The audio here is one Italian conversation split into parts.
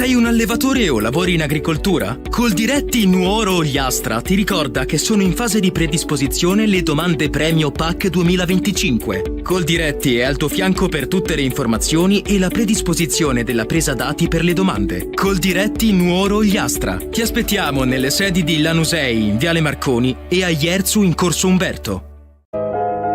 Sei un allevatore o lavori in agricoltura? Coldiretti Nuoro Ogliastra ti ricorda che sono in fase di predisposizione le domande premio PAC 2025. Coldiretti è al tuo fianco per tutte le informazioni e la predisposizione della presa dati per le domande. Coldiretti Nuoro Ogliastra. Ti aspettiamo nelle sedi di Lanusei in Viale Marconi e a Ierzu in Corso Umberto.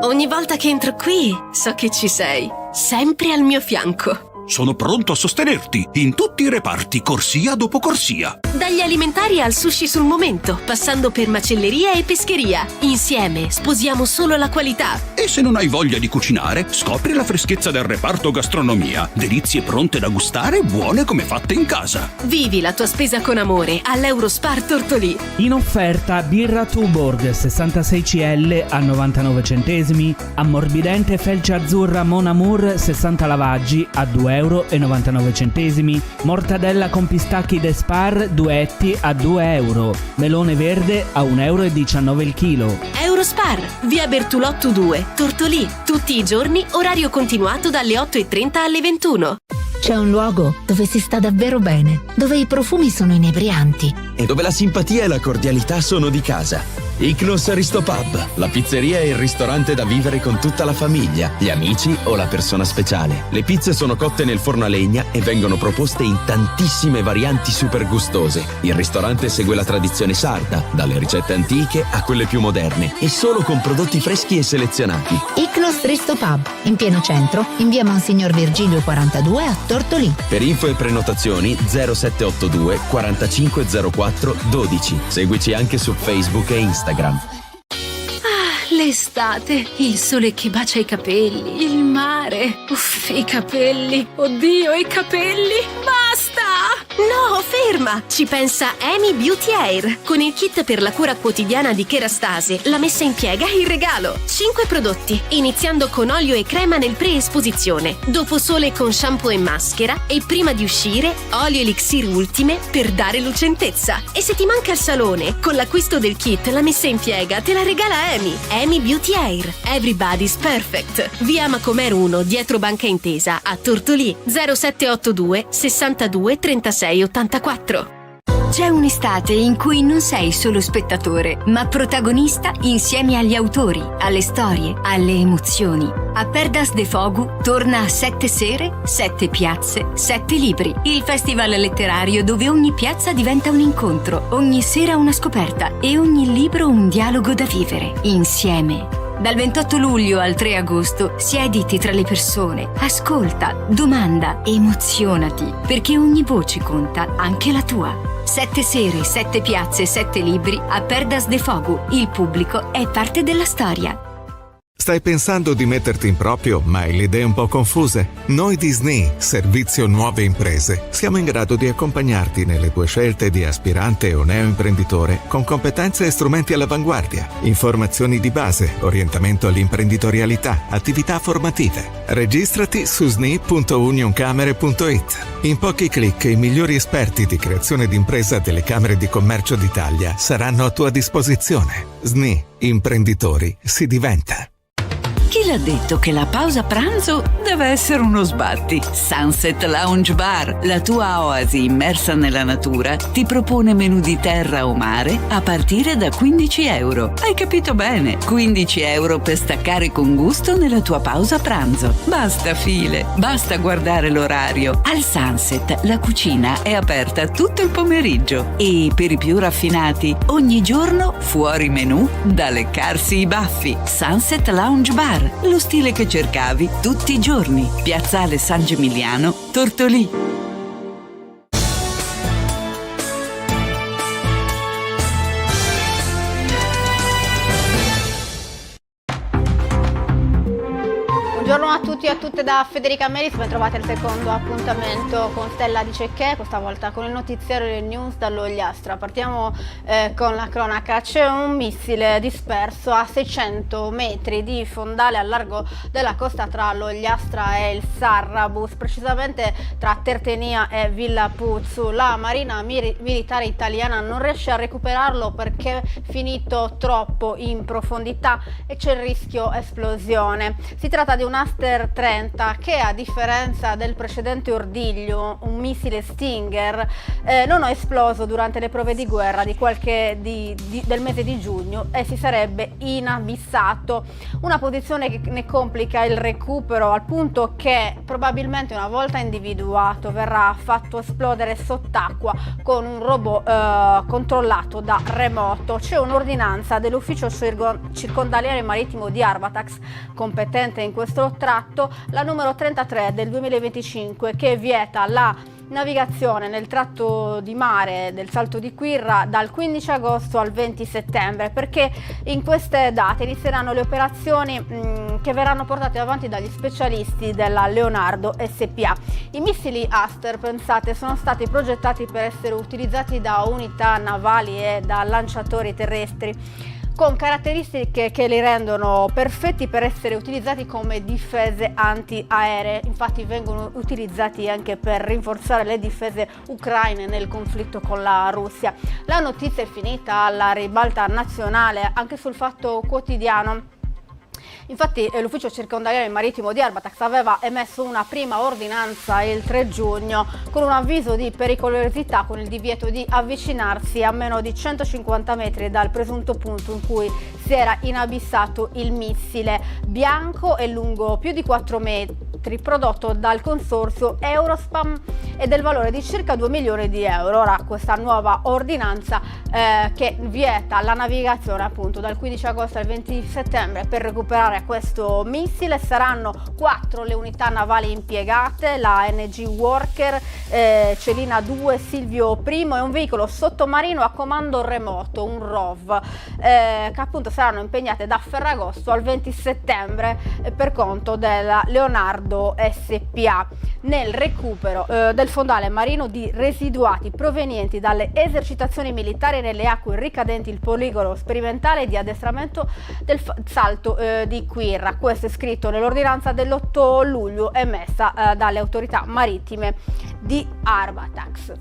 Ogni volta che entro qui so che ci sei, sempre al mio fianco. Sono pronto a sostenerti in tutti i reparti, corsia dopo corsia. Dagli alimentari al sushi sul momento, passando per macelleria e pescheria. Insieme sposiamo solo la qualità. E se non hai voglia di cucinare, scopri la freschezza del reparto gastronomia. Delizie pronte da gustare, buone come fatte in casa. Vivi la tua spesa con amore all'Eurospar Tortolì. In offerta birra Tuborg 66 CL a 99 centesimi, ammorbidente felce azzurra Mon Amour 60 lavaggi a 2,99 €, mortadella con pistacchi de Spar duetti a 2 euro, melone verde a 1,19 € il chilo. Eurospar, via Bertolotto 2, Tortolì, tutti i giorni, orario continuato dalle 8:30 alle 21. C'è un luogo dove si sta davvero bene, dove i profumi sono inebrianti e dove la simpatia e la cordialità sono di casa. Ichnos Aristopub, la pizzeria e il ristorante da vivere con tutta la famiglia, gli amici o la persona speciale. Le pizze sono cotte nel forno a legna e vengono proposte in tantissime varianti super gustose. Il ristorante segue la tradizione sarda, dalle ricette antiche a quelle più moderne, e solo con prodotti freschi e selezionati. Ichnos Aristopub, in pieno centro, in via Monsignor Virgilio 42 a Tortolì. Per info e prenotazioni 0782 4504 12. Seguici anche su Facebook e Instagram. L'estate, il sole che bacia i capelli, il mare, uff, i capelli, oddio, i capelli, basta! No, ferma! Ci pensa Amy Beauty Hair, con il kit per la cura quotidiana di Kerastase, la messa in piega in regalo. 5 prodotti, iniziando con olio e crema nel pre-esposizione, dopo sole con shampoo e maschera, e prima di uscire, olio elixir ultime per dare lucentezza. E se ti manca il salone, con l'acquisto del kit, la messa in piega te la regala Amy Beauty Hair. Everybody's perfect. Via Macomer 1, dietro Banca Intesa, a Tortolì, 0782 62 36 84. C'è un'estate in cui non sei solo spettatore, ma protagonista insieme agli autori, alle storie, alle emozioni. A Perdas de Fogu torna a 7 sere, 7 piazze, 7 libri. Il festival letterario dove ogni piazza diventa un incontro, ogni sera una scoperta e ogni libro un dialogo da vivere, insieme. Dal 28 luglio al 3 agosto siediti tra le persone, ascolta, domanda, emozionati, perché ogni voce conta, anche la tua. 7 sere, 7 piazze, 7 libri a Perdas de Fogu. Il pubblico è parte della storia. Stai pensando di metterti in proprio, ma hai le idee un po' confuse? Noi di SNI, Servizio Nuove Imprese, siamo in grado di accompagnarti nelle tue scelte di aspirante o neoimprenditore con competenze e strumenti all'avanguardia, informazioni di base, orientamento all'imprenditorialità, attività formative. Registrati su sni.unioncamere.it. In pochi clic i migliori esperti di creazione d'impresa delle Camere di Commercio d'Italia saranno a tua disposizione. SNI, imprenditori, si diventa. Chi l'ha detto che la pausa pranzo deve essere uno sbatti? Sunset Lounge Bar, la tua oasi immersa nella natura, ti propone menù di terra o mare a partire da 15 euro. Hai capito bene? 15 euro per staccare con gusto nella tua pausa pranzo. Basta file, basta guardare l'orario. Al Sunset la cucina è aperta tutto il pomeriggio e per i più raffinati ogni giorno fuori menù da leccarsi i baffi. Sunset Lounge Bar, lo stile che cercavi tutti i giorni. Piazzale San Gimigliano, Tortolì. Buongiorno a tutti e a tutte da Federica Melis, ben trovati al secondo appuntamento con Stella Dice Che, questa volta con il notiziario del news dall'Ogliastra. Partiamo con la cronaca. C'è un missile disperso a 600 metri di fondale al largo della costa tra l'Ogliastra e il Sarrabus, precisamente tra Tertenia e Villa Puzzu. La Marina Militare Italiana non riesce a recuperarlo perché è finito troppo in profondità e c'è il rischio esplosione. Si tratta di una Aster 30, che a differenza del precedente ordiglio, un missile Stinger, non ha esploso durante le prove di guerra del mese di giugno e si sarebbe inabissato, una posizione che ne complica il recupero al punto che probabilmente una volta individuato verrà fatto esplodere sott'acqua con un robot controllato da remoto. C'è un'ordinanza dell'ufficio circondariale marittimo di Arbatax, competente in questo tratto, la numero 33 del 2025, che vieta la navigazione nel tratto di mare del Salto di Quirra dal 15 agosto al 20 settembre, perché in queste date inizieranno le operazioni che verranno portate avanti dagli specialisti della Leonardo SpA. I missili Aster, pensate, sono stati progettati per essere utilizzati da unità navali e da lanciatori terrestri, con caratteristiche che li rendono perfetti per essere utilizzati come difese antiaeree. Infatti vengono utilizzati anche per rinforzare le difese ucraine nel conflitto con la Russia. La notizia è finita alla ribalta nazionale anche sul Fatto Quotidiano. Infatti l'ufficio circondariale marittimo di Arbatax aveva emesso una prima ordinanza il 3 giugno con un avviso di pericolosità, con il divieto di avvicinarsi a meno di 150 metri dal presunto punto in cui si era inabissato il missile, bianco e lungo più di 4 metri, prodotto dal consorzio Eurospam e del valore di circa 2 milioni di euro. Ora questa nuova ordinanza che vieta la navigazione appunto dal 15 agosto al 20 settembre per recuperare questo missile. Saranno 4 le unità navali impiegate, la NG Worker, Celina 2, Silvio I e un veicolo sottomarino a comando remoto, un ROV, che appunto saranno impegnate da Ferragosto al 20 settembre per conto della Leonardo SpA nel recupero del fondale marino di residuati provenienti dalle esercitazioni militari nelle acque ricadenti il poligono sperimentale di addestramento del Salto di Quirra. Questo è scritto nell'ordinanza dell'8 luglio emessa dalle autorità marittime di Arbatax.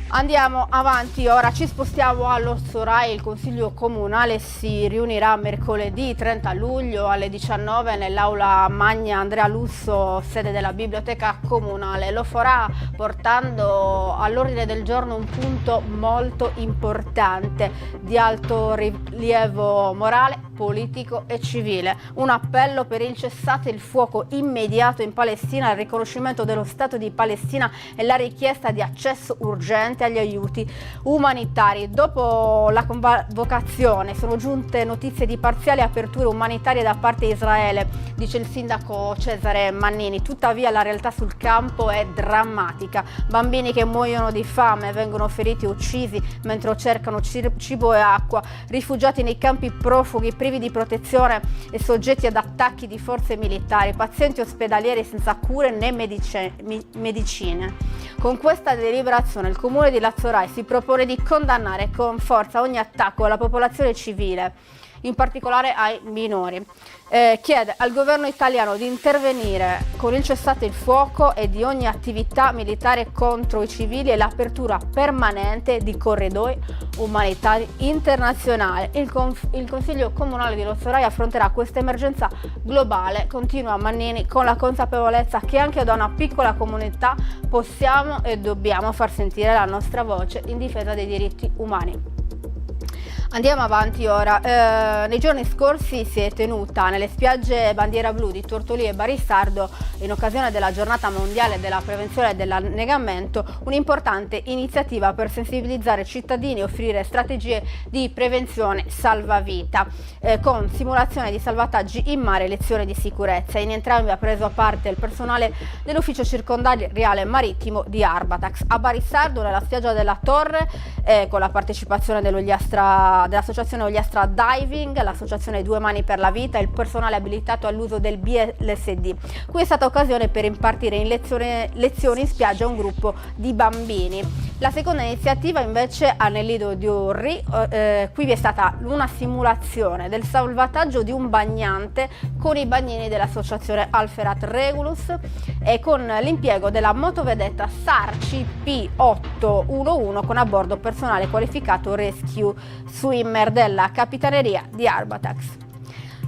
Andiamo avanti, ora ci spostiamo allo Sorai. Il Consiglio Comunale si riunirà mercoledì 30 luglio alle 19 nell'aula Magna Andrea Lusso, sede della Biblioteca Comunale. Lo farà portando all'ordine del giorno un punto molto importante di alto rilievo morale, politico e civile. Un appello per il cessate il fuoco immediato in Palestina, il riconoscimento dello Stato di Palestina e la richiesta di accesso urgente agli aiuti umanitari. Dopo la convocazione sono giunte notizie di parziali aperture umanitarie da parte di Israele, dice il sindaco Cesare Mannini. Tuttavia la realtà sul campo è drammatica. Bambini che muoiono di fame, vengono feriti e uccisi mentre cercano cibo e acqua, rifugiati nei campi profughi privi di protezione e soggetti ad attacchi di forze militari, pazienti ospedalieri senza cure né medicine. Con questa deliberazione il Comune di Lazzorai si propone di condannare con forza ogni attacco alla popolazione civile, in particolare ai minori. Chiede al governo italiano di intervenire con il cessate il fuoco e di ogni attività militare contro i civili e l'apertura permanente di corridoi umanitari internazionali. Il Consiglio Comunale di Lazzorai affronterà questa emergenza globale, continua Mannini, con la consapevolezza che anche da una piccola comunità possiamo e dobbiamo far sentire la nostra voce in difesa dei diritti umani. Andiamo avanti ora. Nei giorni scorsi si è tenuta nelle spiagge Bandiera Blu di Tortolì e Barissardo, in occasione della giornata mondiale della prevenzione e dell'annegamento, un'importante iniziativa per sensibilizzare i cittadini e offrire strategie di prevenzione salvavita, con simulazione di salvataggi in mare e lezioni di sicurezza. In entrambi ha preso parte il personale dell'ufficio circondariale marittimo di Arbatax. A Barissardo, nella spiaggia della Torre, con la partecipazione dell'associazione Ogliastra Diving, l'associazione Due Mani per la Vita e il personale abilitato all'uso del BLSD. Qui è stata occasione per impartire in lezioni in spiaggia a un gruppo di bambini. La seconda iniziativa invece a nel Lido di Orri, qui vi è stata una simulazione del salvataggio di un bagnante con i bagnini dell'associazione Alferat Regulus e con l'impiego della motovedetta SAR CP811 con a bordo personale qualificato Rescue Swimmer della Capitaneria di Arbatax.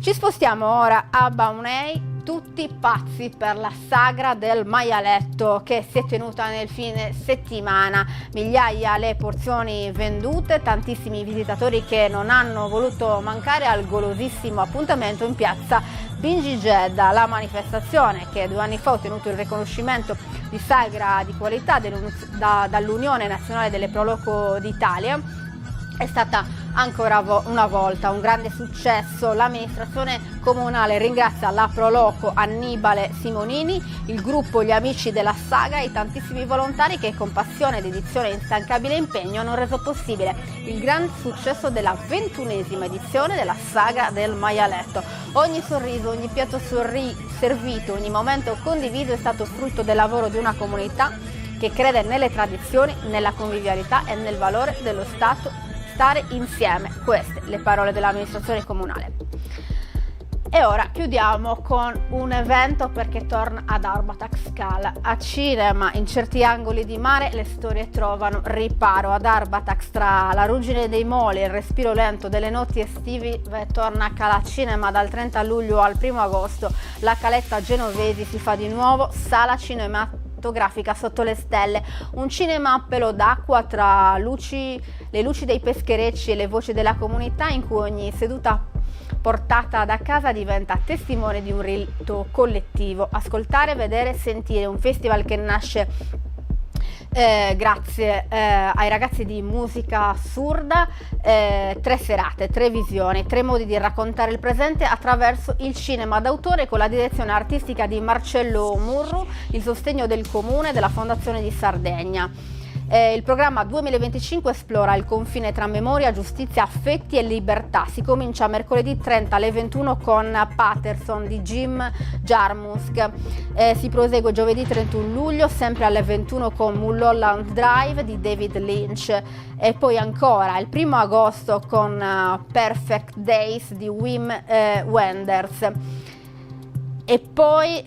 Ci spostiamo ora a Baunei. tutti pazzi per la sagra del maialetto che si è tenuta nel fine settimana. Migliaia le porzioni vendute, tantissimi visitatori che non hanno voluto mancare al golosissimo appuntamento in piazza Bingi Jeddah. La manifestazione, che 2 anni fa ha ottenuto il riconoscimento di sagra di qualità dall'Unione Nazionale delle Pro Loco d'Italia, è stata ancora una volta un grande successo. L'amministrazione comunale ringrazia la Pro Loco Annibale Simonini, il gruppo Gli Amici della Saga e i tantissimi volontari che con passione, dedizione e instancabile impegno hanno reso possibile il gran successo della 21esima edizione della Saga del Maialetto. Ogni sorriso, ogni piatto servito, ogni momento condiviso è stato frutto del lavoro di una comunità che crede nelle tradizioni, nella convivialità e nel valore dello stare insieme. Queste le parole dell'amministrazione comunale. E ora chiudiamo con un evento, perché torna ad Arbatax Scala. A cinema, in certi angoli di mare le storie trovano riparo. Ad Arbatax, tra la ruggine dei moli e il respiro lento delle notti estive, torna Cala Cinema dal 30 luglio al 1 agosto. La Caletta Genovesi si fa di nuovo sala cinematografica sotto le stelle, un cinema a pelo d'acqua tra le luci dei pescherecci e le voci della comunità, in cui ogni seduta portata da casa diventa testimone di un rito collettivo. Ascoltare, vedere, sentire, un festival che nasce grazie ai ragazzi di Musica Assurda. 3 serate, 3 visioni, 3 modi di raccontare il presente attraverso il cinema d'autore, con la direzione artistica di Marcello Murru, il sostegno del Comune, della Fondazione di Sardegna. Il programma 2025 esplora il confine tra memoria, giustizia, affetti e libertà. Si comincia mercoledì 30 alle 21 con Patterson di Jim Jarmusch. Si prosegue giovedì 31 luglio sempre alle 21 con Mulholland Drive di David Lynch, e poi ancora il 1 agosto con Perfect Days di Wim Wenders. E poi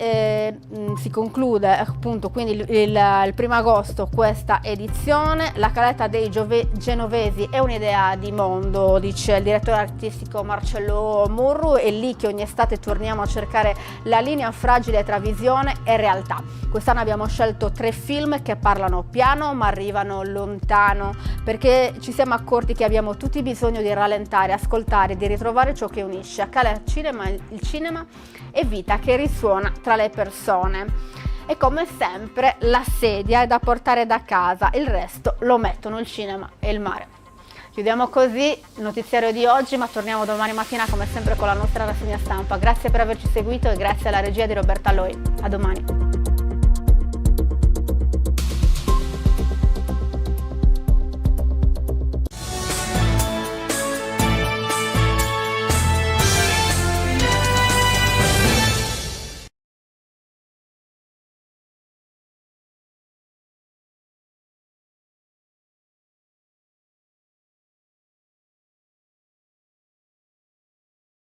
si conclude appunto quindi il 1 agosto questa edizione. La Caletta dei Genovesi è un'idea di mondo, dice il direttore artistico Marcello Murru, è lì che ogni estate torniamo a cercare la linea fragile tra visione e realtà. Quest'anno abbiamo scelto 3 film che parlano piano ma arrivano lontano, perché ci siamo accorti che abbiamo tutti bisogno di rallentare, ascoltare, di ritrovare ciò che unisce. A Cala Cinema il cinema è vita che risuona tra le persone. E come sempre la sedia è da portare da casa, il resto lo mettono il cinema e il mare. Chiudiamo così il notiziario di oggi, ma torniamo domani mattina come sempre con la nostra rassegna stampa. Grazie per averci seguito e grazie alla regia di Roberta Loi. A domani.